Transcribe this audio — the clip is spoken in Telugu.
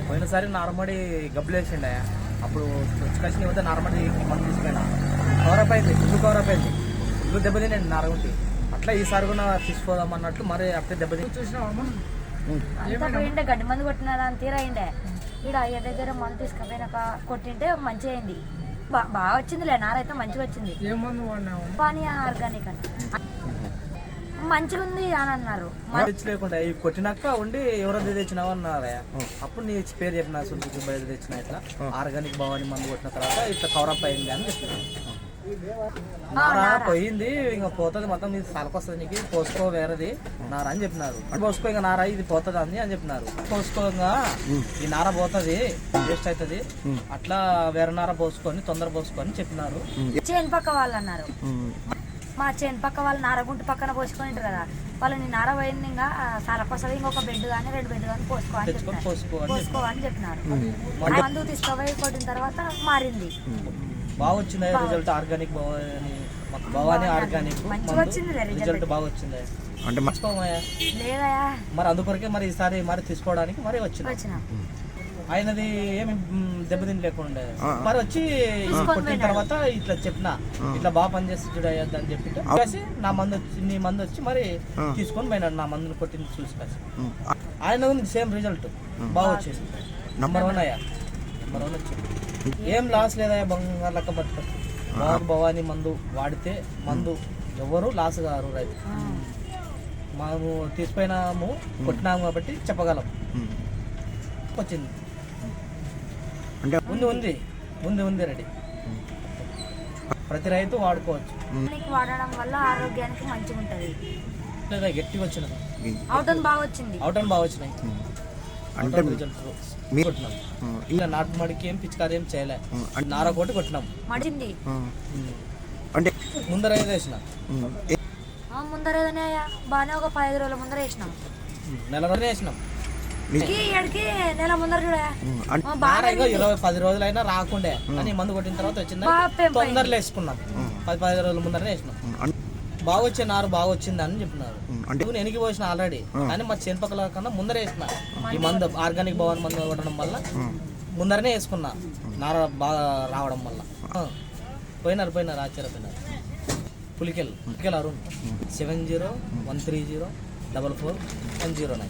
పోయినసారి నార్మడి గబ్బులు వేసిండే అప్పుడు కలిసి వద్ద నార్మడి మనం తీసుకుపోయినా కవరప్ అయింది ఇల్లు దెబ్బతినండి నారగుంటి అట్లా ఈసారి కూడా తీసుకోదాం అన్నట్టు మరి అప్పుడే దెబ్బతిని చూసినా గడ్డి మందు కొట్టిన దాని తీరా అయిండే ఇక్కడ అయ్య దగ్గర మందు తీసుకుపోయినాక కొట్టింటే మంచిగా అయింది, బాగా వచ్చిందిలే, నారైతే మంచిగా వచ్చింది. పానీ ఆర్గానిక్ అని మంచిగా ఉంది అని అన్నారు. లేకుండా ఈ కొట్టినాక ఉండి ఎవరో తెచ్చినావు అన్నారా, అప్పుడు నీ పేరు చెప్పిన సుల్కి బయట తెచ్చిన ఇట్లా ఆర్గానిక్ భవాని మందు కొట్టిన తర్వాత ఇట్లా కవరప్ అయింది అని చెప్పిన. నారా పోయింది ఇంకా పోతుంది మొత్తం ఇది సలకొస్తుంది నీకు పోసుకో వేరేది నారా అని చెప్పినారు. పోసుకో ఇంకా నారా ఇది పోతుంది అని చెప్పినారు. పోసుకోగా ఈ నార పోతుంది వేస్ట్ అవుతుంది అట్లా వేరే నార పోసుకొని తొందర పోసుకొని చెప్పినారు. చేను పక్క వాళ్ళు అన్నారు, మా చేను పక్క వాళ్ళు నారగుంట పక్కన పోసుకొని కదా వాళ్ళని నార పోయింది ఇంకా సలకొస్తుంది ఇంకొక బెడ్ కానీ 2 బెడ్ కానీ పోసుకో అని చెప్పినారు. మందు తీసుకోపోయి కొట్టిన తర్వాత మారింది, బాగా వచ్చింది result. Organic Bhavani organic result బాగా వచ్చింది అంటే మర్చిపోమయ్యా లేదయా మరి అందుకొరకే మరి ఈసారి మరి తీసుకోవడానికి మరి వచ్చిన ఆయనది ఏమి దెబ్బతిని లేకుండా మరి వచ్చి కొట్టిన తర్వాత ఇట్లా చెప్పిన ఇట్లా బాగా పనిచేస్తుంది అని చెప్పి నా మందు వచ్చి నీ మందు వచ్చి మరి తీసుకొని పోయినాడు. నా మందుని కొట్టింది చూసి కాసి ఆయన సేమ్ రిజల్ట్ బాగా వచ్చేసింది. నంబర్ 1 అయ్యా, నంబర్ 1 వచ్చింది. ఏం లాస్ లేదా బంగారు లెక్క బతుకొచ్చు. భవాని మందు వాడితే మందు ఎవరు లాస్ గారు రైతు. మనము తీసిపోయినాము కొట్టినాము కాబట్టి చెప్పగలం వచ్చింది. ఉంది రెడీ, ప్రతి రైతు వాడుకోవచ్చు. వాడడం వల్ల ఆరోగ్యానికి మంచిగా ఉంటది. లేదా గట్టిగా వచ్చినది అవుటన్ బాగా వచ్చినాయి అంటే ఇలా నాటు మడికి ఏం పిచికారి ఏం చేయలే, నార కొట్టి కొట్టినాం మడింది. అంటే ముందర ఏదో వేసిన ముందరేదనే బాగానే ఒక 15 రోజుల ముందర వేసినాం, నెల రోజులు వేసినాం. నెల ముందర చూడ 10 రోజులైనా రాకుండే అని మందు కొట్టిన తర్వాత వచ్చింది. తొందరలో వేసుకున్నాం, 10-15 రోజుల ముందర వేసినాం. బాగా వచ్చే నారు బాగా వచ్చింది అని చెప్పినారు. వెనక్కి పోసిన ఆల్రెడీ కానీ మా చేనుపక్కల కన్నా ముందరే వేసిన ఈ మందు ఆర్గానిక్ భవన్ మందు కొట్టడం వల్ల ముందరనే వేసుకున్నా నార బాగా రావడం వల్ల. పోయినారు ఆశ్చర్యపోయినారు. పులికెల్ అరుణ్ 7013044109.